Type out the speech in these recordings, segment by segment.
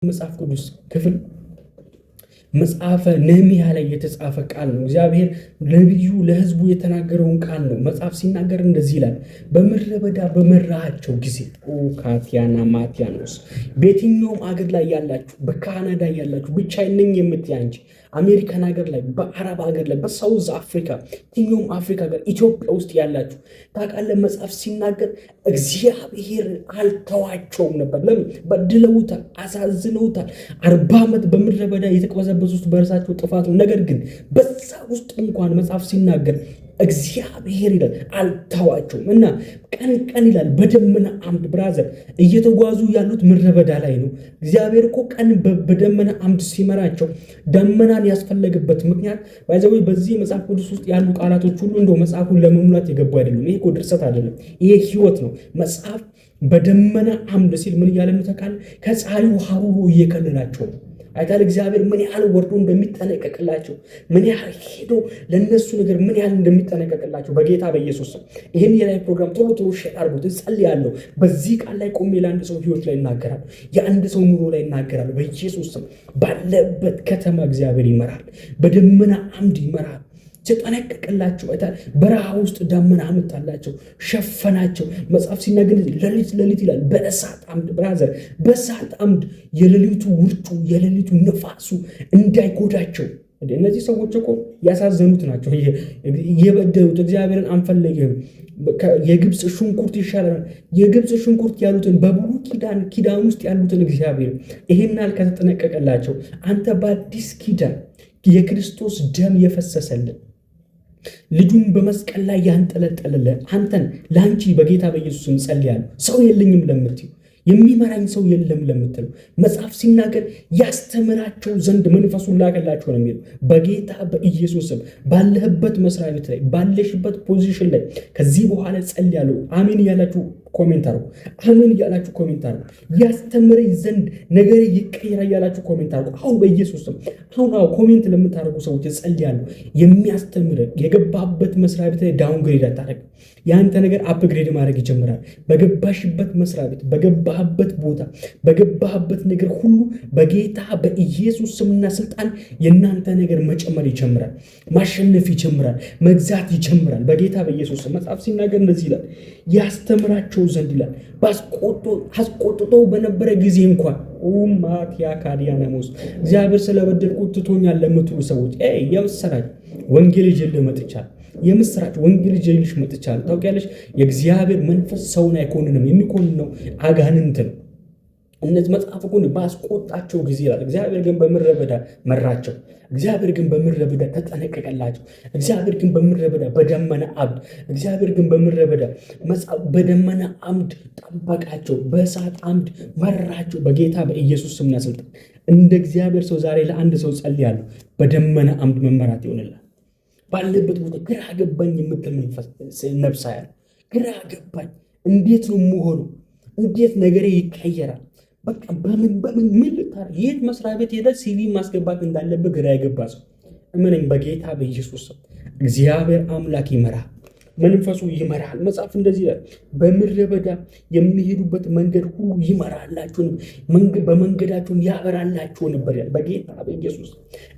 መጽሐፍ ቅዱስ ክፍል መጽሐፈ ነህምያ ላይ የተጻፈ ቃል ነው። እግዚአብሔር ለነቢዩ ለሕዝቡ የተናገረውን ቃል ነው። መጽሐፍ ሲናገር እንደዚህ ይላል፣ በምድረ በዳ በመራሃቸው ጊዜ ካቲያና ማቲያኖስ በየትኛውም አገር ላይ ያላችሁ፣ በካናዳ ያላችሁ ብቻዬን ነኝ የምትይ አንቺ አሜሪካን ሀገር ላይ፣ በአረብ ሀገር ላይ፣ በሳውዝ አፍሪካ፣ የትኛውም አፍሪካ ሀገር፣ ኢትዮጵያ ውስጥ ያላችሁ ታውቃለህ፣ መጽሐፍ ሲናገር እግዚአብሔር አልተዋቸውም ነበር። ለምን? በድለውታል፣ አሳዝነውታል። 40 ዓመት በምድረ በዳ የተቅበዘበዙት በእርሳቸው ጥፋት ነው። ነገር ግን በዛ ውስጥ እንኳን መጽሐፍ ሲናገር እግዚአብሔር ይላል አልተዋቸውም እና ቀን ቀን ይላል በደመና አምድ ብራዘር እየተጓዙ ያሉት ምድረ በዳ ላይ ነው። እግዚአብሔር እኮ ቀን በደመና አምድ ሲመራቸው ደመናን ያስፈለገበት ምክንያት ባይዘው በዚህ መጽሐፍ ቅዱስ ውስጥ ያሉ ቃላቶች ሁሉ እንደው መጽሐፉን ለመሙላት የገቡ አይደለም። ይሄ እኮ ድርሰት አይደለም፣ ይሄ ህይወት ነው። መጽሐፍ በደመና አምድ ሲል ምን እያለ ነው ተቃል? ከፀሐዩ ሐሩሩ እየከለላቸው ነው። አይታል እግዚአብሔር ምን ያህል ወርዶ እንደሚጠነቀቅላቸው፣ ምን ያህል ሄዶ ለነሱ ነገር ምን ያህል እንደሚጠነቀቅላቸው በጌታ በኢየሱስ ስም ይሄን የላይ ፕሮግራም ቶሎ ሼር አድርጉት። እጸልያለሁ። በዚህ ቃል ላይ ቆሜ ለአንድ ሰው ህይወት ላይ እናገራለሁ፣ የአንድ ሰው ኑሮ ላይ እናገራለሁ። በኢየሱስ ስም ባለበት ከተማ እግዚአብሔር ይመራል፣ በደመና አምድ ይመራል። ተጠነቀቀላቸው። በረሃ ውስጥ ደመና አመጣላቸው፣ ሸፈናቸው። መጽሐፍ ሲናገር ሌሊት ይላል በእሳት አምድ ብራዘር፣ በእሳት አምድ የሌሊቱ ውርጩ የሌሊቱ ነፋሱ እንዳይጎዳቸው። እነዚህ ሰዎች እኮ ያሳዘኑት ናቸው፣ የበደሉት እግዚአብሔርን አንፈልግም፣ የግብፅ ሽንኩርት ይሻላል። የግብፅ ሽንኩርት ያሉትን በብሉይ ኪዳን ውስጥ ያሉትን እግዚአብሔር ይሄናል ከተጠነቀቀላቸው፣ አንተ በአዲስ ኪዳን የክርስቶስ ደም የፈሰሰልን ልጁን በመስቀል ላይ ያንጠለጠለልን አንተን ለአንቺ በጌታ በኢየሱስ ስም ጸልያለሁ። ሰው የለኝም ለምትዩ፣ የሚመራኝ ሰው የለም ለምትሉ መጽሐፍ ሲናገር ያስተምራቸው ዘንድ መንፈሱን ላከላቸው ነው የሚለው። በጌታ በኢየሱስ ስም ባለህበት መስሪያ ቤት ላይ ባለሽበት ፖዚሽን ላይ ከዚህ በኋላ ጸልያለሁ። አሜን ያላችሁ ኮሜንት አድርጉ። አሜን ያላችሁ ኮሜንት አድርጉ። ያስተምረኝ ዘንድ ነገር ይቀየራል ያላችሁ ኮሜንት አድርጉ። አሁን በኢየሱስ ስም አሁን ኮሜንት ለምታደርጉ ሰዎች ጸልያለሁ። የሚያስተምር የገባበት መስሪያ ቤት ላይ ዳውንግሬድ አታደርግ። ያንተ ነገር አፕግሬድ ማድረግ ይጀምራል። በገባሽበት መስሪያ ቤት፣ በገባህበት ቦታ፣ በገባህበት ነገር ሁሉ በጌታ በኢየሱስ ስምና ስልጣን የእናንተ ነገር መጨመር ይጀምራል፣ ማሸነፍ ይጀምራል፣ መግዛት ይጀምራል በጌታ በኢየሱስ ስም። መጽሐፍ ሲናገር እንደዚህ ይላል፣ ያስተምራቸው ዘንድ ይላል አስቆጥቶ በነበረ ጊዜ እንኳን ማቲያ ካዲያናሞስ እግዚአብሔር ስለበደልኩት ትቶኛል ለምትሉ ሰዎች የምስራች ወንጌል ይዤልህ መጥቻለሁ። የምስራች ወንጌል ይዤልሽ መጥቻለሁ። ታውቂያለሽ፣ የእግዚአብሔር መንፈስ ሰውን አይኮንንም፣ የሚኮንነው አጋንንት ነው። እነዚህ መጽሐፍ እኮ ባስቆጣቸው ጊዜ ይላል እግዚአብሔር ግን በምድረ በዳ መራቸው። እግዚአብሔር ግን በምድረ በዳ ተጠነቀቀላቸው። እግዚአብሔር ግን በምድረ በዳ በደመና አምድ እግዚአብሔር ግን በምድረ በዳ በደመና አምድ ጠበቃቸው፣ በእሳት አምድ መራቸው በጌታ በኢየሱስ ስምና ስልጣን። እንደ እግዚአብሔር ሰው ዛሬ ለአንድ ሰው ጸልያለሁ፣ በደመና አምድ መመራት ይሆንላል። ባለበት ቦታ ግራ ገባኝ የምትል ነፍስ ያለ ግራ ገባኝ፣ እንዴት ነው የምሆነው? እንዴት ነገሬ ይቀየራል? በቃ በምን ልታረግ? የት መስሪያ ቤት ሄደ ሲቪ ማስገባት እንዳለበት ግራ የገባ ሰው እመነኝ፣ በጌታ በኢየሱስ ስም እግዚአብሔር አምላክ ይመራል፣ መንፈሱ ይመራል። መጽሐፍ እንደዚህ ይላል፣ በምድረ በዳ የሚሄዱበት መንገድ ሁሉ ይመራላችሁ፣ በመንገዳቸውም ያበራላችሁ ነበር ያለ በጌታ በኢየሱስ።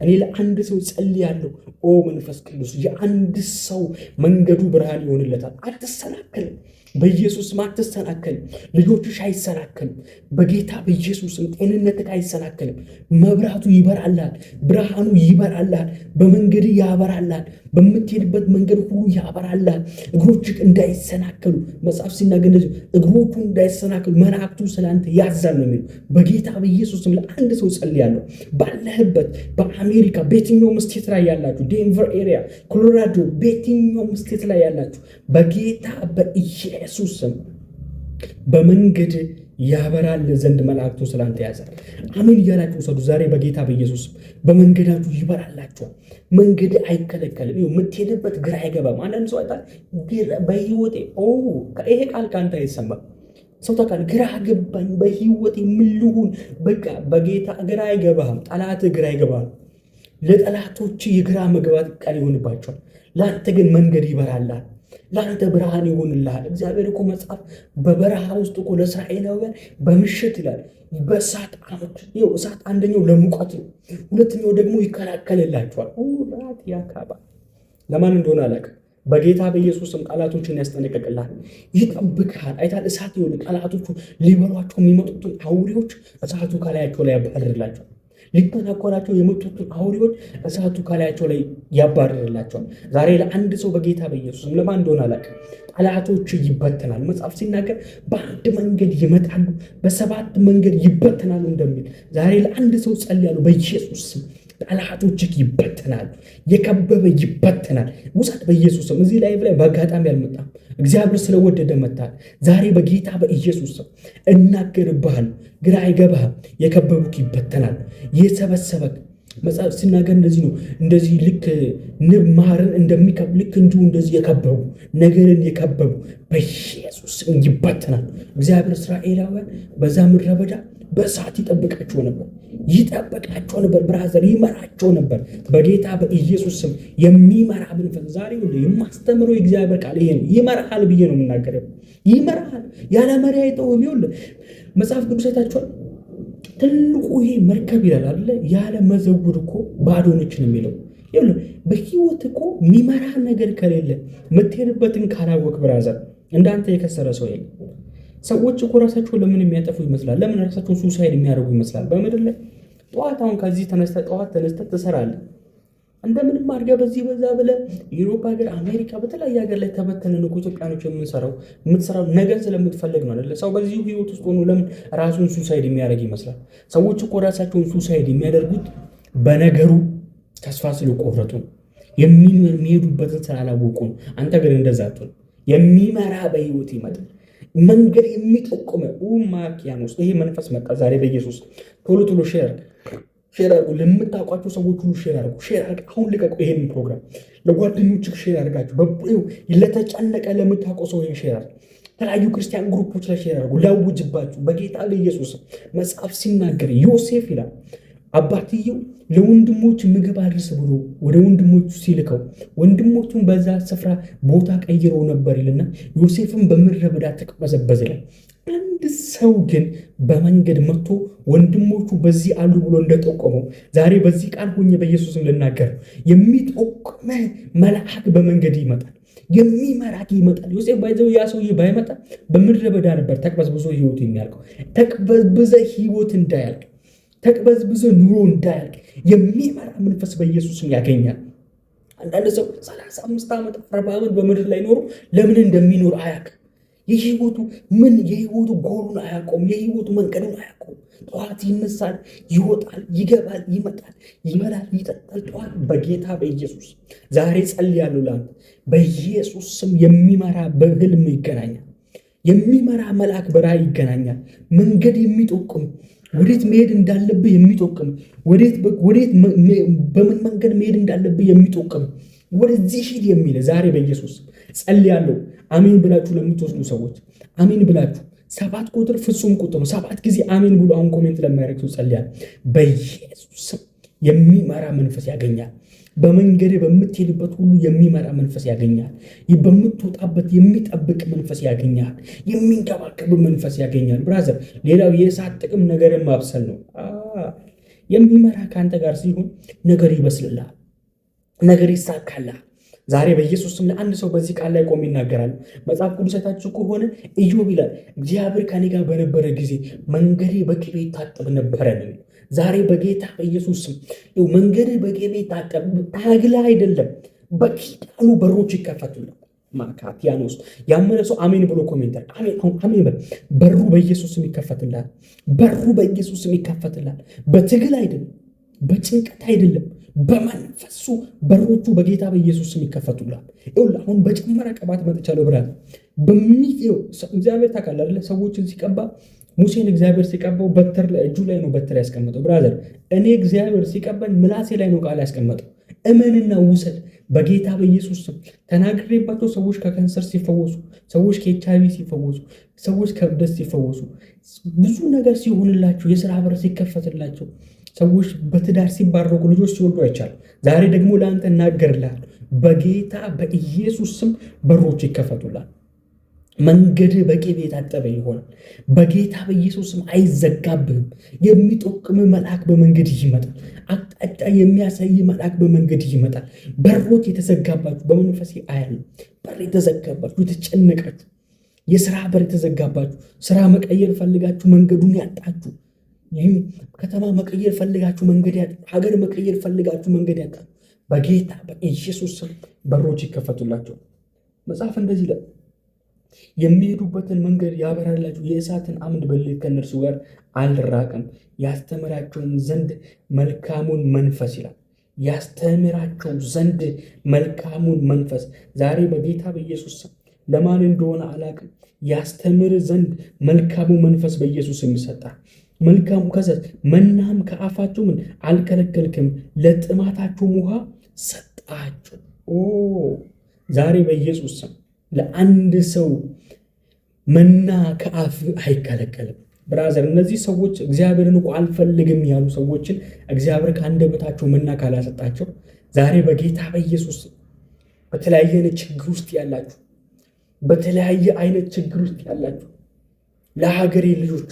እኔ ለአንድ ሰው ጸልያለሁ። ኦ መንፈስ ቅዱስ፣ የአንድ ሰው መንገዱ ብርሃን ይሆንለታል። አትሰናከልም በኢየሱስም አትሰናከልም። ልጆችሽ አይሰናከልም በጌታ በኢየሱስም። ጤንነትህ አይሰናከልም። መብራቱ ይበራላል፣ ብርሃኑ ይበራላል፣ በመንገድ ያበራላል፣ በምትሄድበት መንገድ ሁሉ ያበራላል። እግሮችህ እንዳይሰናከሉ መጽሐፍ ሲናገር እንደዚህ እግሮቹ እንዳይሰናከሉ መላእክቱ ስለአንተ ያዛል ነው የሚለው። በጌታ በኢየሱስም ለአንድ ሰው ጸልያለሁ። ባለህበት በአሜሪካ በየትኛውም ስቴት ላይ ያላችሁ፣ ዴንቨር ኤሪያ፣ ኮሎራዶ፣ በየትኛውም ስቴት ላይ ያላችሁ በጌታ በኢየሱስ ስም በመንገድ ያበራል ዘንድ መላእክቱ ስላንተ ያዛል። አሜን እያላችሁ ሰዱ ዛሬ በጌታ በኢየሱስ በመንገዳችሁ ይበራላችኋል። መንገድ አይከለከልም። የምትሄድበት ግራ አይገባም። አንዳንድ ሰው አይታል በህይወቴ ይሄ ቃል ካንተ አይሰማም። ሰው ታውቃለህ፣ ግራ ገባኝ በህይወቴ ምን ልሁን? በቃ በጌታ ግራ አይገባም። ጠላት ግራ አይገባም። ለጠላቶች የግራ መግባት ቃል ይሆንባቸዋል። ለአንተ ግን መንገድ ይበራላል። ለአንተ ብርሃን ይሆንልሃል። እግዚአብሔር እኮ መጽሐፍ በበረሃ ውስጥ እኮ ለእስራኤላውያን በምሽት ይላል በእሳት አምድ። እሳት አንደኛው ለሙቀት ነው፣ ሁለተኛው ደግሞ ይከላከልላቸዋል። ራት ያካባ ለማን እንደሆነ አላውቅም። በጌታ በኢየሱስም ጠላቶችን ያስጠነቅቅልሃል፣ ይጠብቅሃል። አይታል እሳት ይሆን ጠላቶቹ ሊበሏቸው የሚመጡትን አውሬዎች እሳቱ ከላያቸው ላይ ያባርርላቸዋል። ሊተናኮላቸው የመጡትን አውሬዎች እሳቱ ከላያቸው ላይ ያባርርላቸዋል። ዛሬ ለአንድ ሰው በጌታ በኢየሱስም ለማን እንደሆነ አላውቅም ጠላቶች ይበተናል። መጽሐፍ ሲናገር በአንድ መንገድ ይመጣሉ፣ በሰባት መንገድ ይበተናሉ እንደሚል ዛሬ ለአንድ ሰው ጸልያለሁ በኢየሱስ ስም። ጠላቶችህ ይበተናሉ፣ የከበበ ይበተናል። ውሰድ በኢየሱስም። እዚህ ላይ በአጋጣሚ አልመጣም፣ እግዚአብሔር ስለወደደ መጣል። ዛሬ በጌታ በኢየሱስ ስም እናገርብሃል። ግራ አይገባህም። የከበቡክ ይበተናል። የሰበሰበክ መጽሐፍ ሲናገር እንደዚህ ነው። እንደዚህ ልክ ንብ ማርን እንደሚከብ ልክ እንዲሁ እንደዚህ የከበቡ ነገርን የከበቡ በኢየሱስ ስም ይበተናል። እግዚአብሔር እስራኤላውያን በዛ ምድረ በዳ በእሳት ይጠብቃቸው ነበር። ብራዘር ይመራቸው ነበር። በጌታ በኢየሱስ ስም የሚመራ መንፈስ ዛሬ ሁሉ የማስተምረው የእግዚአብሔር ቃል ይሄ ነው። ይመራሃል ብዬ ነው የምናገረው። ይመራሃል። ያለ መሪ አይተውም። ይኸውልህ መጽሐፍ ቅዱስ አይታችኋል። ትልቁ ይሄ መርከብ ይላል አይደለ? ያለ መዘውር እኮ ባዶ ነች ነው የሚለው። ይኸውልህ በህይወት እኮ የሚመራ ነገር ከሌለ የምትሄድበትን ካላወቅ ብራዘር እንዳንተ የከሰረ ሰው የለም። ሰዎች እኮ ራሳቸውን ለምን የሚያጠፉ ይመስላል? ለምን ራሳቸውን ሱሳይድ የሚያደርጉ ይመስላል? በምድር ላይ ጠዋት አሁን ከዚህ ጠዋት ተነስተህ ትሰራለህ። እንደምንም አድርገህ በዚህ በዛ ብለህ ዩሮፕ ሀገር፣ አሜሪካ፣ በተለያየ ሀገር ላይ ተበተንን እኮ ኢትዮጵያኖች የምትሰራው ነገር ስለምትፈልግ ነው አይደለ? ሰው በዚህ ህይወት ውስጥ ሆኖ ለምን ራሱን ሱሳይድ የሚያደርግ ይመስላል? ሰዎች እኮ ራሳቸውን ሱሳይድ የሚያደርጉት በነገሩ ተስፋ ስለቆረጡ ነው፣ የሚሄዱበትን ስላላወቁ ነው። አንተ ግን እንደዛ አትሆን። የሚመራ በህይወት ይመጣል። መንገድ የሚጠቁመ ማኪያኖስ ይሄ መንፈስ መጣ ዛሬ በኢየሱስ ቶሎ ሼር አድርጉ። ለምታውቋቸው ሰዎች ሁሉ ሼር አድርጉ። አሁን ልቀቁ። ይሄንን ፕሮግራም ለጓደኞችህ ሼር አድርጋችሁ ለተጨነቀ ለምታውቀው ሰው ይሄን ሼር አድርጉ። የተለያዩ ክርስቲያን ግሩፖች ላይ ሼር አድርጉ። ላውጅባችሁ በጌታ በኢየሱስ መጽሐፍ ሲናገር ዮሴፍ ይላል አባትየው ለወንድሞች ምግብ አድርስ ብሎ ወደ ወንድሞቹ ሲልከው ወንድሞቹን በዛ ስፍራ ቦታ ቀይረው ነበር ይልና ዮሴፍን በምድረ በዳ ተቅበዘበዘ ይላል። አንድ ሰው ግን በመንገድ መጥቶ ወንድሞቹ በዚህ አሉ ብሎ እንደጠቆመው ዛሬ በዚህ ቃል ሆኜ በኢየሱስም ልናገር የሚጠቁመ መልአክ በመንገድ ይመጣል፣ የሚመራክ ይመጣል። ዮሴፍ ባይዘው ያ ሰውዬ ባይመጣ በምድረ በዳ ነበር ተቅበዝብዞ ህይወቱ የሚያልቀው። ተቅበዝብዘ ህይወት እንዳያልቅ ተቅበዝብዘ ኑሮ እንዳያልቅ የሚመራ መንፈስ በኢየሱስም ያገኛል። አንዳንድ ሰው 35 ዓመት 40 ዓመት በምድር ላይ ኖሮ ለምን እንደሚኖር አያውቅም። የህይወቱ ጎሉን አያውቀውም። የህይወቱ መንገዱን አያውቀውም። ጠዋት ይነሳል፣ ይወጣል፣ ይገባል፣ ይመጣል፣ ይበላል፣ ይጠጣል። ጠዋት በጌታ በኢየሱስ ዛሬ ጸልያለሁ ለአንተ በኢየሱስ ስም የሚመራ በህልም ይገናኛል። የሚመራ መልአክ በራእይ ይገናኛል። መንገድ የሚጠቁም ወዴት መሄድ እንዳለብህ የሚጠቁም በምን መንገድ መሄድ እንዳለብህ የሚጠቁም ወደዚህ ሂድ የሚል ዛሬ በኢየሱስ ጸልያለሁ። አሜን ብላችሁ ለምትወስዱ ሰዎች አሜን ብላችሁ 7 ቁጥር ፍጹም ቁጥር ነው። 7 ጊዜ አሜን ብሎ አሁን ኮሜንት ለማያደርግ ሰው ጸልያለሁ። በኢየሱስ የሚመራ መንፈስ ያገኛል። በመንገድ በምትሄድበት ሁሉ የሚመራ መንፈስ ያገኛል። በምትወጣበት የሚጠብቅ መንፈስ ያገኛል። የሚንከባከብ መንፈስ ያገኛል። ብራዘር ሌላው የእሳት ጥቅም ነገርን ማብሰል ነው። የሚመራ ከአንተ ጋር ሲሆን ነገር ይበስልልሃል፣ ነገር ይሳካልሃል። ዛሬ በኢየሱስ ስም ለአንድ ሰው በዚህ ቃል ላይ ቆም ይናገራል። መጽሐፍ ቅዱሳችሁ ከሆነ ኢዮብ ይላል እግዚአብሔር ከኔ ጋር በነበረ ጊዜ መንገዴ በቅቤ ይታጠብ ነበረ ነው። ዛሬ በጌታ በኢየሱስ ስም መንገድ በቅቤ ይታጠብ። ታግላ አይደለም፣ በኪዳኑ በሮች ይከፈቱልሃል። ማካቲያኖስ ያመነ ሰው አሜን ብሎ ኮሜንተር አሜን በል። በሩ በኢየሱስ ስም ይከፈትልሃል። በሩ በኢየሱስ ስም ይከፈትልሃል። በትግል አይደለም፣ በጭንቀት አይደለም፣ በመንፈሱ በሮቹ በጌታ በኢየሱስ ስም ይከፈቱልሃል። ይኸውልህ አሁን በጨመረ ቅባት መጥቻለሁ ብራል በሚጤው እግዚአብሔር ታውቃለህ አይደለ? ሰዎችን ሲቀባ ሙሴን እግዚአብሔር ሲቀባው በትር ላይ እጁ ላይ ነው በትር ያስቀመጠው። ብራዘር እኔ እግዚአብሔር ሲቀባኝ ምላሴ ላይ ነው ቃል ያስቀመጠው። እመንና ውሰድ። በጌታ በኢየሱስ ስም ተናግሬባቸው ሰዎች ከካንሰር ሲፈወሱ፣ ሰዎች ከኤችአይቪ ሲፈወሱ፣ ሰዎች ከእብደት ሲፈወሱ፣ ብዙ ነገር ሲሆንላቸው፣ የሥራ በር ሲከፈትላቸው፣ ሰዎች በትዳር ሲባረኩ፣ ልጆች ሲወልዱ አይቻልም። ዛሬ ደግሞ ለአንተ እናገርልሃል፣ በጌታ በኢየሱስ ስም በሮች ይከፈቱላል። መንገድ በቅቤ የታጠበ ይሆናል። በጌታ በኢየሱስ ስም አይዘጋብህም። የሚጠቁም መልአክ በመንገድ ይመጣል። አቅጣጫ የሚያሳይ መልአክ በመንገድ ይመጣል። በሮች የተዘጋባችሁ በመንፈሴ አያለሁ። በር የተዘጋባችሁ፣ የተጨነቃችሁ፣ የስራ በር የተዘጋባችሁ፣ ስራ መቀየር ፈልጋችሁ መንገዱን ያጣችሁ፣ ይህም ከተማ መቀየር ፈልጋችሁ መንገድ ያጣችሁ፣ ሀገር መቀየር ፈልጋችሁ መንገድ ያጣችሁ፣ በጌታ በኢየሱስ ስም በሮች ይከፈቱላቸው። መጽሐፍ እንደዚህ ይላል፣ የሚሄዱበትን መንገድ ያበራላቸው፣ የእሳትን አምድ በሌሊት ከእነርሱ ጋር አልራቅም፣ ያስተምራቸውም ዘንድ መልካሙን መንፈስ ይላል። ያስተምራቸው ዘንድ መልካሙን መንፈስ ዛሬ በጌታ በኢየሱስ ስም ለማን እንደሆነ አላቅም፣ ያስተምር ዘንድ መልካሙ መንፈስ በኢየሱስ ይሰጣል። መልካሙ ከሰስ መናም ከአፋቸው ምን አልከለከልክም፣ ለጥማታቸውም ውሃ ሰጣቸው። ዛሬ በኢየሱስ ስም ለአንድ ሰው መና ከአፍ አይከለከልም። ብራዘር፣ እነዚህ ሰዎች እግዚአብሔርን እኮ አልፈልግም ያሉ ሰዎችን እግዚአብሔር ከአንደበታቸው መና ካላሰጣቸው ዛሬ በጌታ በኢየሱስ በተለያየ አይነት ችግር ውስጥ ያላችሁ፣ በተለያየ አይነት ችግር ውስጥ ያላችሁ ለሀገሬ ልጆች፣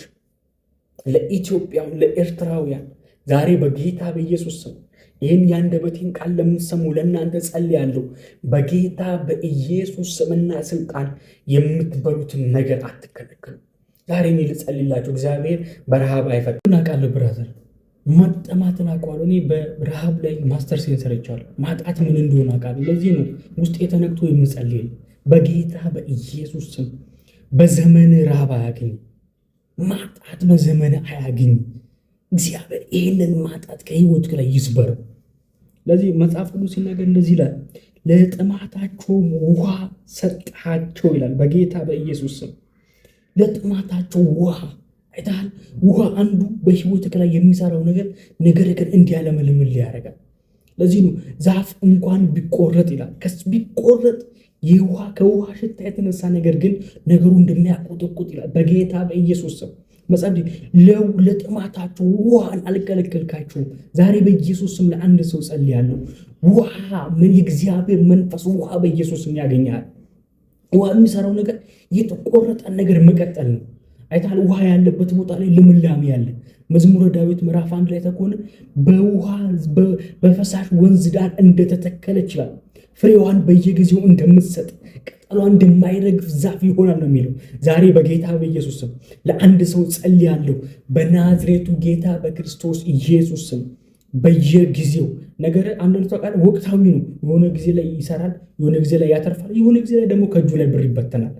ለኢትዮጵያ፣ ለኤርትራውያን ዛሬ በጌታ በኢየሱስ ስም ይህን የአንደበቴን ቃል ለምትሰሙ ለእናንተ ጸልያለሁ። በጌታ በኢየሱስ ስምና ስልጣን የምትበሉትን ነገር አትከለክሉ። ዛሬ እኔ ልጸልላችሁ። እግዚአብሔር በረሃብ አይፈቅድም። አውቃለሁ ብራዘር፣ መጠማትን አውቃለሁ። እኔ በረሃብ ላይ ማስተር ሰርቻለሁ። ማጣት ምን እንደሆነ አውቃለሁ። ለዚህ ነው ውስጥ የተነክቶ የምጸልይ። በጌታ በኢየሱስ ስም በዘመን ረሃብ አያገኝ፣ ማጣት በዘመን አያገኝ። እግዚአብሔር ይህንን ማጣት ከህይወት ላይ ይስበር። ለዚህ መጽሐፍ ቅዱስ ሲናገር እንደዚህ ይላል፣ ለጥማታቸውም ውሃ ሰጣቸው ይላል። በጌታ በኢየሱስ ስም ለጥማታቸው ውሃ አይታል። ውሃ አንዱ በህይወት ላይ የሚሰራው ነገር ግን እንዲያለመልምል ያደርጋል። ለዚህ ነው ዛፍ እንኳን ቢቆረጥ ይላል ቢቆረጥ ከውሃ ሽታ የተነሳ ነገር ግን ነገሩ እንደሚያቆጠቁጥ ይላል። በጌታ በኢየሱስ ስም መጽሐፍ ለጥማታቸው ውሃን አልከለከልካቸውም። ዛሬ በኢየሱስ ስም ለአንድ ሰው ጸልያለሁ። ውሃ የእግዚአብሔር መንፈስ ውሃ በኢየሱስ ስም ያገኛል። ውሃ የሚሰራው ነገር የተቆረጠን ነገር መቀጠል ነው። አይታል ውሃ ያለበት ቦታ ላይ ልምላሜ ያለ። መዝሙረ ዳዊት ምዕራፍ 1 ላይ ተኮነ በውሃ በፈሳሽ ወንዝ ዳር እንደተተከለች ይችላል። ፍሬዋን በየጊዜው እንደምትሰጥ ቅጠሏ እንደማይረግፍ ዛፍ ይሆናል ነው የሚለው። ዛሬ በጌታ በኢየሱስ ስም ለአንድ ሰው ጸልያለሁ። በናዝሬቱ ጌታ በክርስቶስ ኢየሱስ ስም በየጊዜው ነገር አንዳንድ ተቃል ወቅታዊ ነው። የሆነ ጊዜ ላይ ይሰራል፣ የሆነ ጊዜ ላይ ያተርፋል፣ የሆነ ጊዜ ላይ ደግሞ ከእጁ ላይ ብር ይበተናል።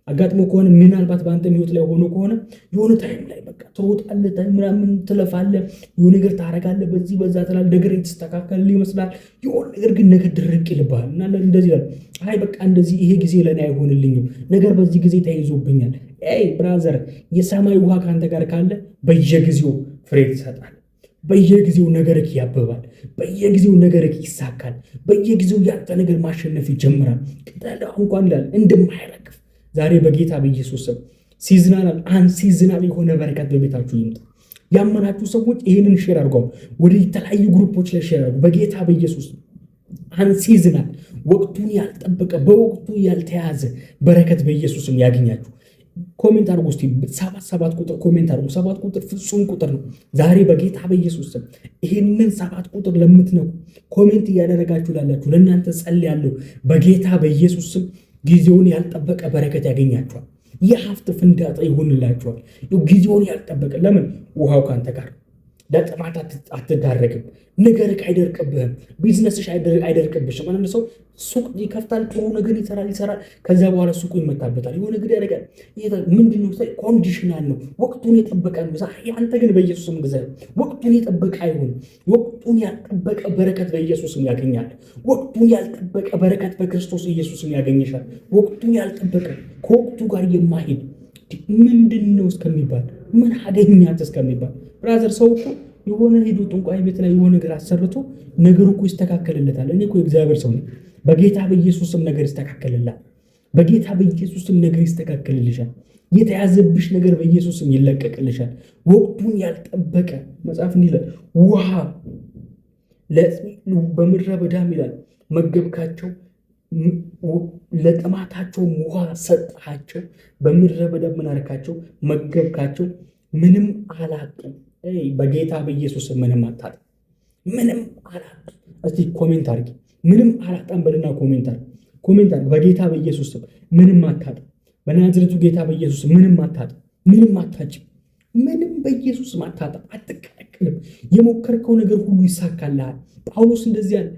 አጋጥሞ ከሆነ ምናልባት በአንተ ህይወት ላይ ሆኖ ከሆነ የሆነ ታይም ላይ በቃ ትሮጣለህ፣ ምናምን ትለፋለህ፣ የሆነ ነገር ታረጋለህ፣ በዚህ በዛ ትላለህ፣ ነገር የተስተካከለ ይመስላል። የሆነ ነገር ግን ነገር ድርቅ ይልብሃል እና እንደዚህ ይላል፣ አይ በቃ እንደዚህ ይሄ ጊዜ ለኔ አይሆንልኝም፣ ነገር በዚህ ጊዜ ተይዞብኛል። ብራዘር፣ የሰማይ ውሃ ካንተ ጋር ካለ በየጊዜው ፍሬ ትሰጣል። በየጊዜው ነገርክ ያብባል። በየጊዜው ነገርክ ይሳካል። በየጊዜው ያንተ ነገር ማሸነፍ ይጀምራል። ቅጠል እንኳን ይላል እንደማይረግፍ ዛሬ በጌታ በኢየሱስ ስም ሲዝናል የሆነ በረከት በቤታችሁ ይምጣ። ያመናችሁ ሰዎች ይህንን ሼር አድርገው ወደ የተለያዩ ግሩፖች ላይ ሼር አድርገው። በጌታ በኢየሱስ ሲዝናል ወቅቱን ያልጠበቀ በወቅቱ ያልተያዘ በረከት በኢየሱስ ስም ያገኛችሁ። ኮሜንት አድርጉ እስቲ 7 ቁጥር ኮሜንት አድርጉ። 7 ቁጥር ፍጹም ቁጥር ነው። ዛሬ በጌታ በኢየሱስ ስም ይህንን 7 ቁጥር ለምትነኩ ኮሜንት እያደረጋችሁ ላላችሁ ለእናንተ ጸልያለሁ። በጌታ በኢየሱስ ስም ጊዜውን ያልጠበቀ በረከት ያገኛቸዋል። የሀብት ፍንዳታ ይሆንላቸዋል። ጊዜውን ያልጠበቀ ለምን? ውሃው ካንተ ጋር ለጥማት አትዳረግም። ነገርክ አይደርቅብህም። ቢዝነስሽ አይደርቅብሽም። አንድ ሰው ሱቅ ይከፍታል፣ ጥሩ ነገር ይሰራል። ከዚያ በኋላ ሱቁ ይመታበታል፣ የሆነ ነገር ያደርጋል። ምንድነው? ኮንዲሽናል ነው፣ ወቅቱን የጠበቀ ነው። አንተ ግን በኢየሱስም ጊዜ ወቅቱን የጠበቀ አይሆን። ወቅቱን ያልጠበቀ በረከት በኢየሱስም ያገኛል። ወቅቱን ያልጠበቀ በረከት በክርስቶስ ኢየሱስም ያገኝሻል። ወቅቱን ያልጠበቀ ከወቅቱ ጋር የማሄድ ምንድነው እስከሚባል ምን አገኛት እስከሚባል ብራዘር፣ ሰው እኮ የሆነ ሄዶ ጥንቋይ ቤት ላይ የሆነ ነገር አሰርቶ ነገሩ እኮ ይስተካከልለታል። እኔ እኮ የእግዚአብሔር ሰው ነኝ። በጌታ በኢየሱስም ነገር ይስተካከልላል። በጌታ በኢየሱስም ነገር ይስተካከልልሻል። የተያዘብሽ ነገር በኢየሱስም ይለቀቅልሻል። ወቅቱን ያልጠበቀ መጽሐፍ እንዲህ ይላል፣ ውሃ በምድረ በዳም ይላል መገብካቸው፣ ለጥማታቸውም ውሃ ሰጥሃቸው። በምድረ በዳ ምን አደረካቸው? መገብካቸው። ምንም አላጡም። በጌታ በኢየሱስም ምንም አታጣም። ምንም አላጡም። እስቲ ኮሜንት አድርጊ። ምንም አላጣም በልና ኮሜንት አድርጊ። በጌታ በኢየሱስም ምንም አታጣም። በናዝሬቱ ጌታ በኢየሱስ ምንም አታጣም። ምንም አታጭም። ምንም በኢየሱስ አታጣም። አትቀለቅልም። የሞከርከው ነገር ሁሉ ይሳካልሃል። ጳውሎስ እንደዚህ አለ፣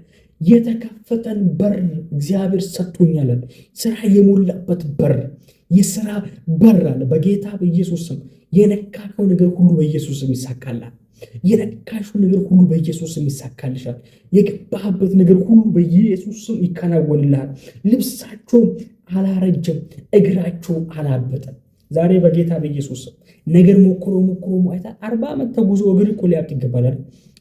የተከፈተን በር እግዚአብሔር ሰጥቶኛል። ስራ የሞላበት በር፣ የስራ በር አለ። በጌታ በኢየሱስ ስም የነካከው ነገር ሁሉ በኢየሱስ ስም ይሳካልሃል። የነካሽው ነገር ሁሉ በኢየሱስ ስም ይሳካልሻል። የገባህበት ነገር ሁሉ በኢየሱስ ስም ይከናወንልሃል። ልብሳቸውም አላረጀም፣ እግራቸው አላበጠም። ዛሬ በጌታ በኢየሱስ ስም ነገር ሞክሮ አይታ 40 ዓመት ተጉዞ እግር እኮ ሊያብጥ ይገባላል።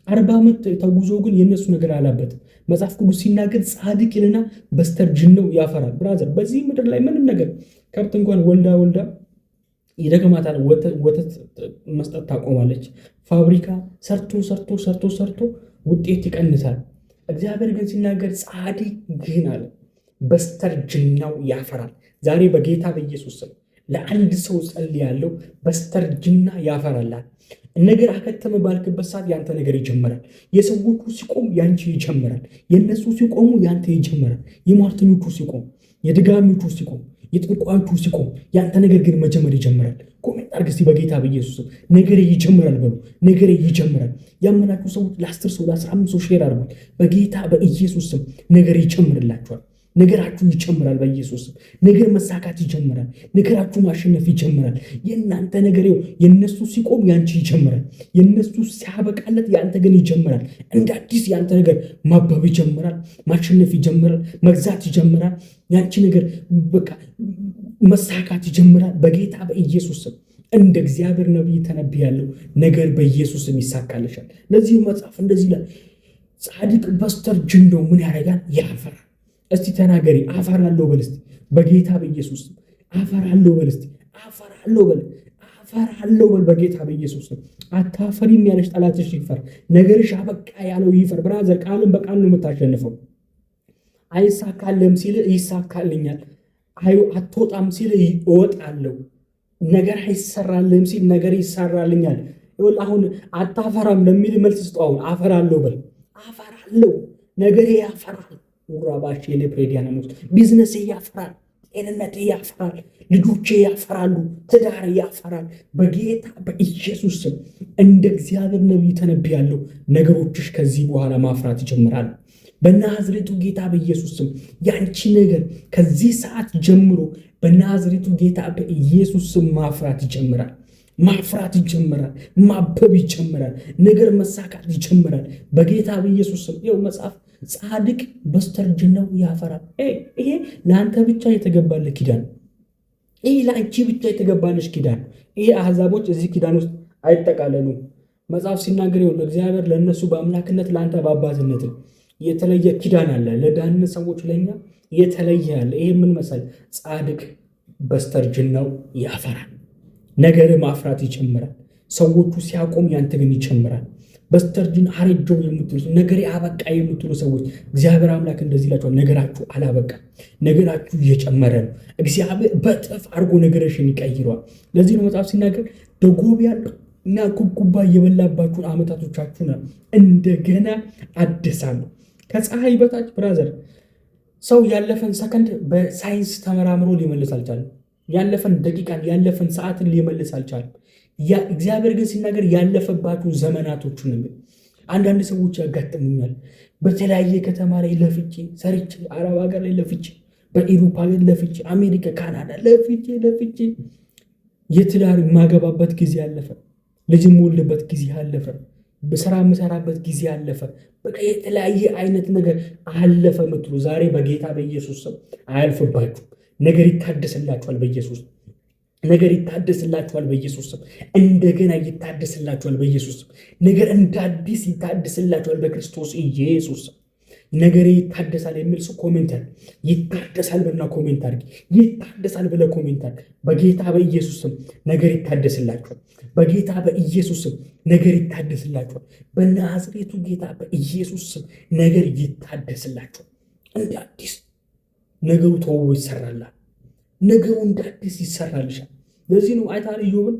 40 ዓመት ተጉዞ ግን የነሱ ነገር አላበጠም። መጽሐፍ ቅዱስ ሲናገር ጻድቅ ይልና በስተርጅናው ያፈራል። ብራዘር በዚህ ምድር ላይ ምንም ነገር ከብት እንኳን ወልዳ ይደክማታል፣ ወተት መስጠት ታቆማለች። ፋብሪካ ሰርቶ ውጤት ይቀንሳል። እግዚአብሔር ግን ሲናገር ጻድቅ ግን አለ በስተርጅናው ያፈራል። ዛሬ በጌታ በኢየሱስ ስም ለአንድ ሰው ጸልያለሁ፣ በስተርጅና ያፈራላል። ነገር አከተመ ባልክበት ሰዓት ያንተ ነገር ይጀምራል። የሰዎቹ ሲቆም ያንቺ ይጀምራል። የነሱ ሲቆሙ ያንተ ይጀምራል። የሟርተኞቹ ሲቆም፣ የድጋሚዎቹ ሲቆም፣ የጥንቋዮቹ ሲቆም ያንተ ነገር ግን መጀመር ይጀምራል። ኮሜንት አድርግ እስቲ በጌታ በኢየሱስ ነገር ይጀምራል በሉ። ነገር ይጀምራል። ያመናችሁ ሰዎች ለ10 ሰው ለ15 ሰው ሼር አድርጉት። በጌታ በኢየሱስ ስም ነገር ይጀምርላችኋል። ነገራችሁ ይጀምራል። በኢየሱስ ነገር መሳካት ይጀምራል። ነገራችሁ ማሸነፍ ይጀምራል። የእናንተ ነገር የነሱ ሲቆም ያንቺ ይጀምራል። የነሱ ሲያበቃለት ያንተ ግን ይጀምራል። እንደ አዲስ ያንተ ነገር ማበብ ይጀምራል። ማሸነፍ ይጀምራል። መግዛት ይጀምራል። ያንቺ ነገር በቃ መሳካት ይጀምራል። በጌታ በኢየሱስ እንደ እግዚአብሔር ነቢይ ተነብያለሁ። ነገር በኢየሱስ ይሳካልሻል። ለዚህ መጽሐፍ እንደዚህ ይላል፣ ጻድቅ በስተርጅናው ምን ያደርጋል? ያፈራል። እስቲ ተናገሪ፣ አፈራለሁ በል እስቲ በጌታ በኢየሱስ አፈራለሁ በል እስቲ አፈራለሁ በል በጌታ በኢየሱስ። አታፈሪም ያለሽ ጠላትሽ ይፈር። ነገርሽ አበቃ ያለው ይፈር። ብራዘር ቃልን በቃል ነው የምታሸንፈው። አይሳካልም ሲል ይሳካልኛል፣ አትወጣም ሲል እወጣለሁ፣ ነገር አይሰራልም ሲል ነገር ይሰራልኛል። አሁን አታፈራም ለሚል መልስ ስጠው። አሁን አፈራለሁ በል። አፈራለሁ፣ ነገሬ ያፈራል። ውራባሽ የሌፕሬዲያናኖስ ቢዝነስ ያፈራል፣ ጤንነት ያፈራል፣ ልጆቼ ያፈራሉ፣ ትዳር ያፈራል። በጌታ በኢየሱስ ስም እንደ እግዚአብሔር ነቢይ ተነብያለሁ። ነገሮችሽ ከዚህ በኋላ ማፍራት ይጀምራሉ። በናዝሬቱ ጌታ በኢየሱስ ስም ያንቺ ነገር ከዚህ ሰዓት ጀምሮ በናዝሬቱ ጌታ በኢየሱስ ስም ማፍራት ይጀምራል። ማበብ ይጀምራል። ነገር መሳካት ይጀምራል። በጌታ በኢየሱስ ስም ይኸው መጽሐፍ ጻድቅ በስተርጅናው ያፈራል። ይሄ ለአንተ ብቻ የተገባለ ኪዳን፣ ይሄ ለአንቺ ብቻ የተገባለች ኪዳን። ይሄ አሕዛቦች እዚህ ኪዳን ውስጥ አይጠቃለሉም። መጽሐፍ ሲናገር ይሁን እግዚአብሔር ለእነሱ በአምላክነት ለአንተ በአባትነት የተለየ ኪዳን አለ። ለዳን ሰዎች ለኛ የተለየ አለ። ይሄ ምን መሰል? ጻድቅ በስተርጅናው ያፈራል። ነገር ማፍራት ይጀምራል። ሰዎቹ ሲያቆም ያንተ ግን ይጀምራል። በስተርጅና አረጀው የምትሉ ነገር አበቃ የምትሉ ሰዎች እግዚአብሔር አምላክ እንደዚህ ይላችኋል፣ ነገራችሁ አላበቃም፣ ነገራችሁ እየጨመረ ነው። እግዚአብሔር በጥፍ አድርጎ ነገርሽን ይቀይረዋል። ለዚህ ነው መጽሐፍ ሲናገር ደጎቢያን እና ኩብኩባ የበላባችሁን ዓመታቶቻችሁን እንደገና አድሳለሁ። ከፀሐይ በታች ብራዘር ሰው ያለፈን ሰከንድ በሳይንስ ተመራምሮ ሊመልስ አልቻለም። ያለፈን ደቂቃን ያለፈን ሰዓትን ሊመልስ አልቻለም። እግዚአብሔር ግን ሲናገር ያለፈባችሁ ዘመናቶቹን ነው። አንዳንድ ሰዎች ያጋጥሙኛል። በተለያየ ከተማ ላይ ለፍቼ ሰርቼ፣ አረብ ሀገር ላይ ለፍቼ፣ በኢሮፓ ላይ ለፍቼ፣ አሜሪካ፣ ካናዳ ለፍቼ የትዳር የማገባበት ጊዜ አለፈ። ልጅ የምወልድበት ጊዜ አለፈ። በስራ የምሰራበት ጊዜ አለፈ። በቃ የተለያየ አይነት ነገር አለፈ ምትሉ ዛሬ በጌታ በኢየሱስ ስም አያልፍባችሁ። ነገር ይታደስላችኋል በኢየሱስ ነገር ይታደስላችኋል በኢየሱስ ስም። እንደገና ይታደስላችኋል በኢየሱስ ስም። ነገር እንደ አዲስ ይታደስላችኋል በክርስቶስ ኢየሱስ ስም። ነገር ይታደሳል የሚል ሰው ኮሜንት አድርግ። ይታደሳል ብለና ኮሜንት አድርግ። ይታደሳል ብለ ኮሜንት አድርግ። በጌታ በኢየሱስ ስም ነገር ይታደስላችኋል። በጌታ በኢየሱስ ስም ነገር ይታደስላችኋል። በናዝሬቱ ጌታ በኢየሱስ ስም ነገር ይታደስላችኋል። እንደ አዲስ ነገሩ ተወው ይሰራላል። ነገሩ እንደ አዲስ ይሰራልሻል። ለዚህ ነው አይታል ኢዮብን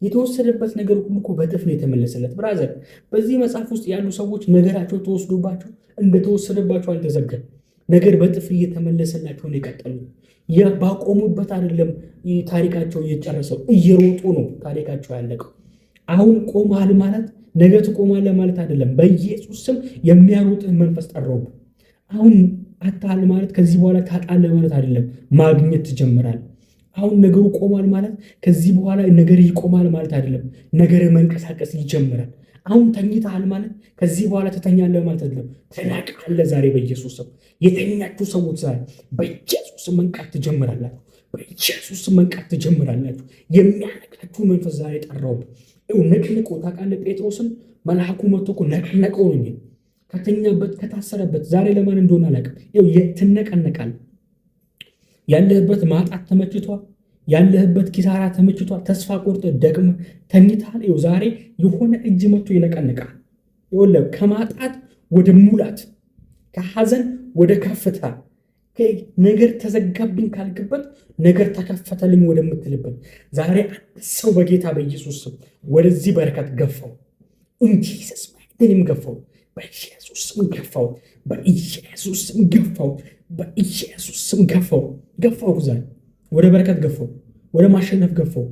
የተወሰደበት ነገር ሁሉ እኮ በጥፍ ነው የተመለሰለት። ብራዘር በዚህ መጽሐፍ ውስጥ ያሉ ሰዎች ነገራቸው ተወስዶባቸው እንደተወሰደባቸው አልተዘገም። ነገር በጥፍ እየተመለሰላቸው ነው የቀጠሉ። ባቆሙበት አይደለም ታሪካቸው እየጨረሰው፣ እየሮጡ ነው ታሪካቸው ያለቀው። አሁን ቆመሃል ማለት ነገ ትቆማለህ ማለት አይደለም። በኢየሱስ ስም የሚያሮጥህ መንፈስ ጠራው። አሁን አታል ማለት ከዚህ በኋላ ታጣለህ ማለት አይደለም። ማግኘት ትጀምራለህ። አሁን ነገሩ ቆሟል ማለት ከዚህ በኋላ ነገር ይቆማል ማለት አይደለም። ነገር መንቀሳቀስ ይጀምራል። አሁን ተኝተሃል ማለት ከዚህ በኋላ ትተኛለህ ማለት አይደለም። ትነቃለህ ዛሬ በኢየሱስ ስም። የተኛችሁ ሰዎች ዛሬ በኢየሱስ ስም መንቃት ትጀምራላችሁ። በኢየሱስ ስም መንቃት ትጀምራላችሁ። የሚያነቃችሁ መንፈስ ዛሬ ጠራው። ነቅንቆ ታውቃለህ። ጴጥሮስን መልአኩ መጥቶ እኮ ነቅነቀው ነው ከተኛበት ከታሰረበት። ዛሬ ለማን እንደሆነ አላውቅም። ትነቀነቃለህ። ያለህበት ማጣት ተመችቷል። ያለህበት ኪሳራ ተመችቷል። ተስፋ ቆርጠ ደክመ ተኝታል። ዛሬ የሆነ እጅ መጥቶ ይነቀንቃል። ከማጣት ወደ ሙላት፣ ከሐዘን ወደ ከፍታ፣ ነገር ተዘጋብኝ ካልክበት ነገር ተከፈተልኝ ወደምትልበት ዛሬ አንድ ሰው በጌታ በኢየሱስ ስም ወደዚህ በረከት ገፋው። ኢየሱስ ማይደንም ገፋው። በኢየሱስ ስም ገፋው። በኢየሱስ ስም ገፋው። በኢየሱስ ስም ገፋው። ዛሬ ወደ በረከት ገፋው። ወደ ማሸነፍ ገፋው።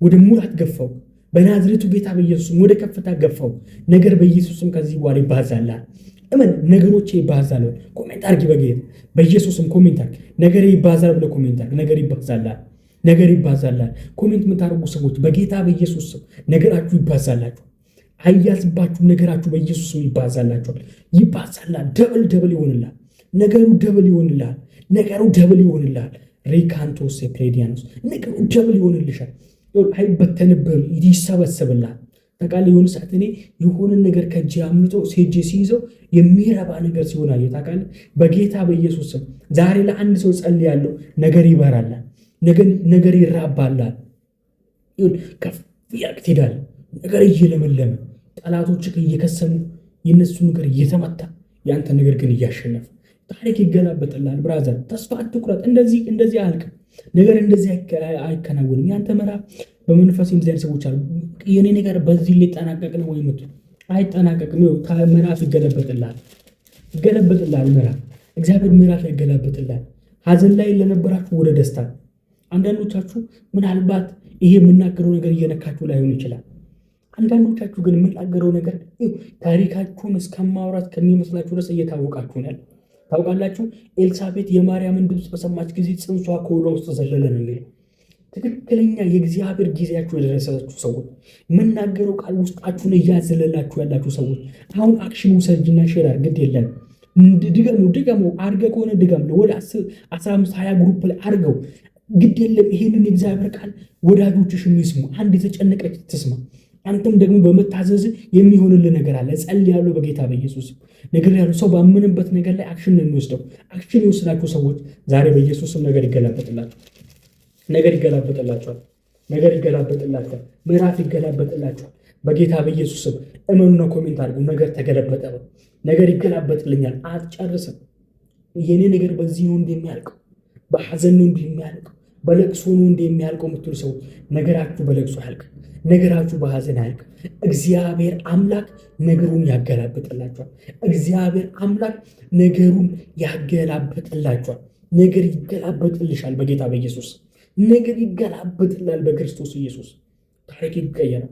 ወደ ሙላት ገፋው። በናዝሬቱ ጌታ በኢየሱስ ስም ወደ ከፍታ ገፋው። ነገር በኢየሱስ ስም ከዚህ በኋላ ይባዛላል። እመን ነገሮቼ ይባዛሉ። ኮሜንት አድርጊ። በጌታ በኢየሱስ ስም ኮሜንት አድርጊ። ነገር ይባዛል ብለህ ኮሜንት አድርጊ። ነገር ይባዛላል። ነገር ይባዛላል። ኮሜንት የምታደርጉ ሰዎች በጌታ በኢየሱስ ስም ነገራችሁ ይባዛላችሁ። አያዝባችሁ። ነገራችሁ በኢየሱስ ስም ይባዛላችኋል። ይባዛላል። ደብል ይሆንላል። ነገሩ ደብል ይሆንላል። ነገሩ ደብል ይሆንላል። ሪካንቶስ ፕሬዲያኖስ ነገሩ ደብል ይሆንልሻል። አይበተንብህም፣ ይሰበሰብላል። ታውቃለህ የሆነ ሰዓት እኔ የሆነ ነገር ከእጅ አምልጦ ሴጄ ሲይዘው የሚረባ ነገር ሲሆን አየሁ። ታውቃለህ በጌታ በኢየሱስ ስም ዛሬ ለአንድ ሰው ጸልያለሁ። ነገር ይበራላል። ነገር ይራባላል። ከፍ ያልክ ትሄዳለህ። ነገር እየለመለመ ጠላቶች እየከሰሙ የነሱ ነገር እየተመታ ያንተ ነገር ግን እያሸነፈ ታሪክ ይገላበጥላል። ብራዘር ተስፋ አትቁረጥ። እንደዚህ አያልቅም። ነገር እንደዚህ አይከናወንም። ያንተ ምዕራፍ በመንፈስ እንደዚህ ሰዎች አሉ። የኔ ነገር በዚህ ሊጠናቀቅ ነው ወይ ምትሉ አይጠናቀቅም። ምዕራፍ ይገለበጥላል። ምዕራፍ እግዚአብሔር ምዕራፍ ያገላበጥላል። ሐዘን ላይ ለነበራችሁ ወደ ደስታ። አንዳንዶቻችሁ ምናልባት ይሄ የምናገረው ነገር እየነካችሁ ላይሆን ይችላል። አንዳንዶቻችሁ ግን የምናገረው ነገር ታሪካችሁን እስከማውራት ከሚመስላችሁ ድረስ እየታወቃችሁ ነው ያለው። ታውቃላችሁ ኤልሳቤጥ የማርያምን ድምፅ በሰማች ጊዜ ጽንሷ ከሆዷ ውስጥ ዘለለ ነው የሚለው። ትክክለኛ የእግዚአብሔር ጊዜያችሁ የደረሳችሁ ሰዎች፣ የምናገረው ቃል ውስጣችሁን እያዘለላችሁ ያላችሁ ሰዎች አሁን አክሽን ውሰጅና ሼር አድርግ። ግድ የለም ድገሙ። አድርገህ ከሆነ ድገም። ወደ 15 20 ግሩፕ ላይ አድርገው። ግድ የለም። ይሄንን የእግዚአብሔር ቃል ወዳጆችሽ የሚስሙ አንድ የተጨነቀች ትስማ። አንተም ደግሞ በመታዘዝ የሚሆንልህ ነገር አለ። ጸልያለሁ በጌታ በኢየሱስ ነገር ያሉ ሰው ባመነበት ነገር ላይ አክሽን ነው የሚወስደው። አክሽን የወሰዳችሁ ሰዎች ዛሬ በኢየሱስም ነገር ይገላበጥላችኋል። ነገር ይገላበጥላችኋል። ምዕራፍ ይገላበጥላችኋል። በጌታ በኢየሱስም እመኑና ኮሜንት አድርጉ። ነገር ተገለበጠ። ነገር ይገላበጥልኛል። አትጨርስም። የኔ ነገር በዚህ ነው እንደሚያልቀው፣ በሐዘን ነው እንደሚያልቀው፣ በለቅሶ ነው እንደሚያልቀው የምትሉ ሰዎች ነገራችሁ በለቅሶ አያልቅም። ነገራችሁ በሐዘን አያልቅም። እግዚአብሔር አምላክ ነገሩን ያገላብጥላችኋል። እግዚአብሔር አምላክ ነገሩን ያገላብጥላችኋል። ነገር ይገላበጥልሻል። በጌታ በኢየሱስ ነገር ይገላበጥላል። በክርስቶስ ኢየሱስ ታሪክ ይቀየራል።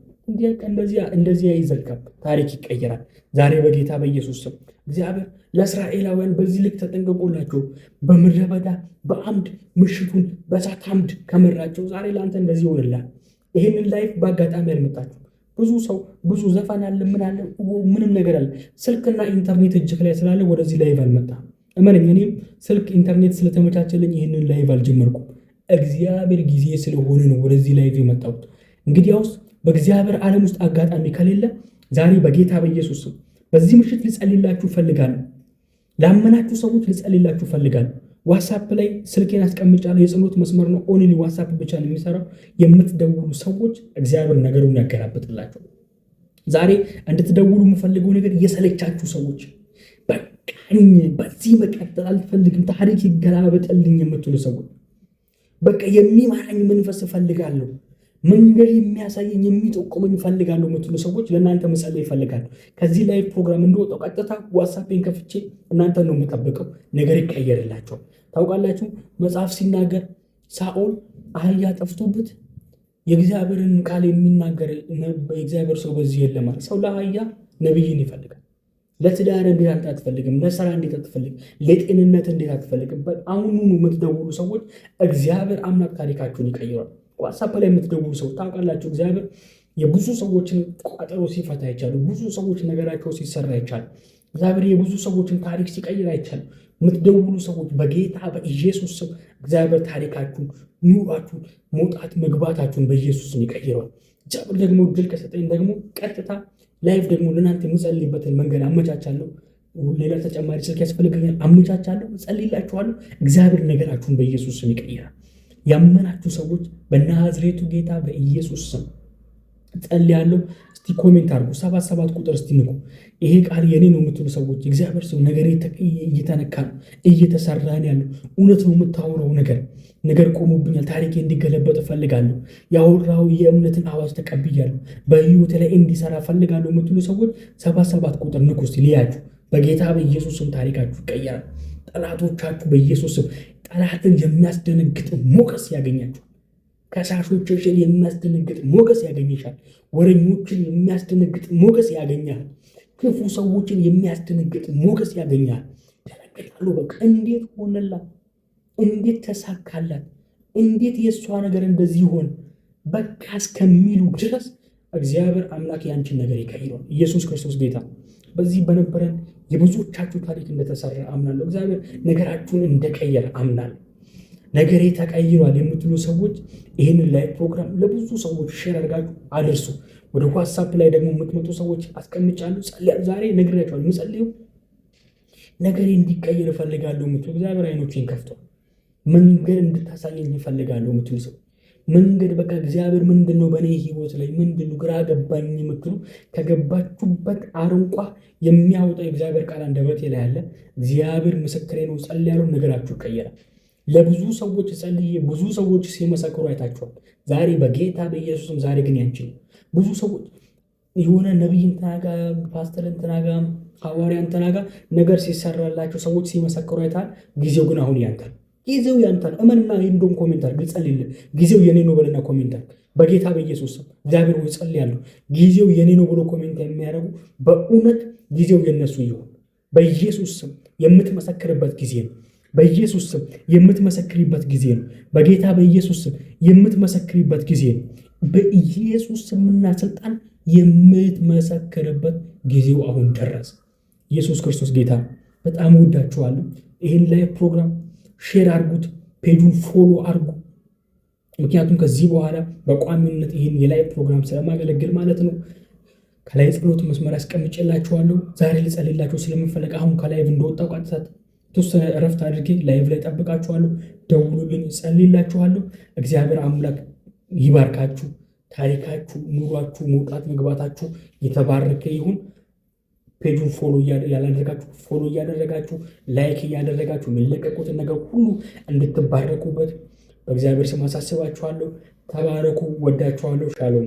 እንደዚህ አይዘጋም። ታሪክ ይቀየራል። ዛሬ በጌታ በኢየሱስ ስም እግዚአብሔር ለእስራኤላውያን በዚህ ልክ ተጠንቅቆላቸው በምድረ በዳ በአምድ ምሽቱን በእሳት አምድ ከመራቸው ዛሬ ለአንተ እንደዚህ ይሆንላል። ይህንን ላይፍ በአጋጣሚ አልመጣችሁ። ብዙ ሰው ብዙ ዘፈን አለ፣ ምን አለ፣ ምንም ነገር አለ። ስልክና ኢንተርኔት እጅግ ላይ ስላለ ወደዚህ ላይቭ አልመጣም። እመነኝ፣ እኔም ስልክ ኢንተርኔት ስለተመቻቸልኝ ይህንን ላይቭ አልጀመርኩም። እግዚአብሔር ጊዜ ስለሆነ ነው ወደዚህ ላይቭ የመጣሁት። እንግዲያውስ በእግዚአብሔር ዓለም ውስጥ አጋጣሚ ከሌለ ዛሬ በጌታ በኢየሱስ ስም በዚህ ምሽት ልጸልላችሁ እፈልጋለሁ። ላመናችሁ ሰዎች ልጸልላችሁ እፈልጋለሁ። ዋትስአፕ ላይ ስልኬን አስቀምጫለሁ። የጸሎት መስመር ነው። ኦንሊ ዋትስአፕ ብቻ ነው የሚሰራው። የምትደውሉ ሰዎች እግዚአብሔር ነገሩን ያገላብጥላችሁ። ዛሬ እንድትደውሉ የምፈልገው ነገር የሰለቻችሁ ሰዎች፣ በቃኝ በዚህ መቀጠል አልፈልግም ታሪክ ይገላበጥልኝ የምትሉ ሰዎች፣ በቃ የሚማራኝ መንፈስ እፈልጋለሁ፣ መንገድ የሚያሳየኝ የሚጠቁመኝ እፈልጋለሁ የምትሉ ሰዎች ለእናንተ መጸለይ እፈልጋለሁ። ከዚህ ላይ ፕሮግራም እንደወጣው ቀጥታ ዋትስአፔን ከፍቼ እናንተ ነው የምጠብቀው። ነገር ይቀየርላቸዋል። ታውቃላችሁ መጽሐፍ ሲናገር ሳኦል አህያ ጠፍቶበት የእግዚአብሔርን ቃል የሚናገር የእግዚአብሔር ሰው በዚህ የለም ማለት። ሰው ለአህያ ነቢይን ይፈልጋል። ለትዳር እንዴት አትፈልግም? ለስራ እንዴት አትፈልግም? ለጤንነት እንዴት አትፈልግም? አሁኑኑ የምትደውሉ ሰዎች እግዚአብሔር አምላክ ታሪካችሁን ይቀይራል። ዋትስአፕ ላይ የምትደውሉ ሰዎች ታውቃላችሁ እግዚአብሔር የብዙ ሰዎችን ቋጠሮ ሲፈታ አይቻሉ። ብዙ ሰዎች ነገራቸው ሲሰራ አይቻሉ። እግዚአብሔር የብዙ ሰዎችን ታሪክ ሲቀይር አይቻሉ። የምትደውሉ ሰዎች በጌታ በኢየሱስ ስም እግዚአብሔር ታሪካችሁን፣ ኑሯችሁን፣ መውጣት መግባታችሁን በኢየሱስ ስም ይቀይረዋል። እግዚአብሔር ደግሞ ድል ከሰጠኝ ደግሞ ቀጥታ ላይቭ ደግሞ ለእናንተ የምጸልይበትን መንገድ አመቻቻለሁ። ሌላ ተጨማሪ ስልክ ያስፈልገኛል፣ አመቻቻለሁ፣ እጸልይላችኋለሁ። እግዚአብሔር ነገራችሁን በኢየሱስ ስም ይቀይራል። ያመናችሁ ሰዎች በናዝሬቱ ጌታ በኢየሱስ ስም ጸልያለሁ። እስቲ ኮሜንት አድርጉ። 77 ቁጥር እስቲ ንቁ። ይሄ ቃል የኔ ነው የምትሉ ሰዎች እግዚአብሔር ሰው ነገር እየተነካ ነው፣ እየተሰራ ነው ያለው። እውነት ነው የምታወራው ነገር ቆሞብኛል፣ ታሪኬ እንዲገለበጥ እፈልጋለሁ፣ ያወራው የእምነትን አዋጅ ተቀብያለሁ፣ በህይወት ላይ እንዲሰራ እፈልጋለሁ የምትሉ ሰዎች 77 ቁጥር ንቁ። እስቲ ልያችሁ በጌታ በኢየሱስ ስም ታሪካችሁ ይቀየራል። ጠላቶቻችሁ በኢየሱስ ስም ጠላትን የሚያስደነግጥ ሞገስ ያገኛችኋል። ከሳሾችን የሚያስደነግጥ ሞገስ ያገኝሻል። ወረኞችን የሚያስደነግጥ ሞገስ ያገኛል። ክፉ ሰዎችን የሚያስደነግጥ ሞገስ ያገኛል። ደነግጣሉ። በቃ እንዴት ሆነላት? እንዴት ተሳካላት? እንዴት የእሷ ነገር እንደዚህ ሆነ? በቃ እስከሚሉ ድረስ እግዚአብሔር አምላክ ያንቺን ነገር ይቀይረዋል። ኢየሱስ ክርስቶስ ጌታ። በዚህ በነበረን የብዙዎቻችሁ ታሪክ እንደተሰራ አምናለሁ። እግዚአብሔር ነገራችሁን እንደቀየረ አምናለሁ። ነገሬ ተቀይሯል የምትሉ ሰዎች ይህንን ላይ ፕሮግራም ለብዙ ሰዎች ሼር አድርጋችሁ አድርሱ። ወደ ዋትስአፕ ላይ ደግሞ የምትመጡ ሰዎች አስቀምጫለሁ። ዛሬ ነግሬያችኋለሁ። የምጸልየው ነገሬ እንዲቀየር እፈልጋለሁ የምትሉ እግዚአብሔር አይኖቼን ከፍቷል። መንገድ እንድታሳየኝ እፈልጋለሁ የምትሉ ሰው መንገድ በቃ እግዚአብሔር ምንድን ነው በእኔ ህይወት ላይ ምንድን ነው ግራ ገባኝ የምትሉ ከገባችሁበት አረንቋ የሚያወጣ የእግዚአብሔር ቃል አንደበቴ ላይ አለ። እግዚአብሔር ምስክሬ ነው። ጸልያለሁ፣ ነገራችሁ ይቀየራል። ለብዙ ሰዎች ጸልዬ ብዙ ሰዎች ሲመሰክሩ አይታችኋል። ዛሬ በጌታ በኢየሱስም ዛሬ ግን ያንቺ ነው። ብዙ ሰዎች የሆነ ነቢይን ተናጋ፣ ፓስተርን ተናጋ፣ ሐዋርያን ተናጋ ነገር ሲሰራላቸው ሰዎች ሲመሰክሩ አይታል። ጊዜው ግን አሁን ያንተ ነው። ጊዜው ያንተ ነው። እመንና እንደውም ኮሜንት አድርግ፣ ልጸልይልህ። ጊዜው የኔ ነው ብለና ኮሜንት አድርግ። በጌታ በኢየሱስ ስም እግዚአብሔር ሆይ ጸልያለሁ። ጊዜው የኔ ነው ብሎ ኮሜንት የሚያደርጉ በእውነት ጊዜው የነሱ ይሁን። በኢየሱስ ስም የምትመሰክርበት ጊዜ ነው። በኢየሱስ ስም የምትመሰክሪበት ጊዜ ነው። በጌታ በኢየሱስ ስም የምትመሰክሪበት ጊዜ ነው። በኢየሱስ ስምና ስልጣን የምትመሰክርበት ጊዜው አሁን ደረሰ። ኢየሱስ ክርስቶስ ጌታ። በጣም ወዳችኋለሁ። ይህን ላይ ፕሮግራም ሼር አድርጉት፣ ፔጁን ፎሎ አድርጉ። ምክንያቱም ከዚህ በኋላ በቋሚነት ይህን የላይቭ ፕሮግራም ስለማገለግል ማለት ነው። ከላይ ጸሎት መስመር ያስቀምጬላችኋለሁ። ዛሬ ልጸልላችሁ ስለምፈልግ አሁን ከላይቭ እንደወጣው ቀጥታ የተወሰነ እረፍት አድርጌ ላይቭ ላይ ጠብቃችኋለሁ። ደውሉልኝ፣ ጸልላችኋለሁ። እግዚአብሔር አምላክ ይባርካችሁ። ታሪካችሁ፣ ኑሯችሁ፣ መውጣት መግባታችሁ የተባረከ ይሁን። ፔጁን ፎሎ እያደረጋችሁ ላይክ እያደረጋችሁ የሚለቀቁትን ነገር ሁሉ እንድትባረኩበት በእግዚአብሔር ስም አሳስባችኋለሁ። ተባረኩ። ወዳችኋለሁ። ሻሎም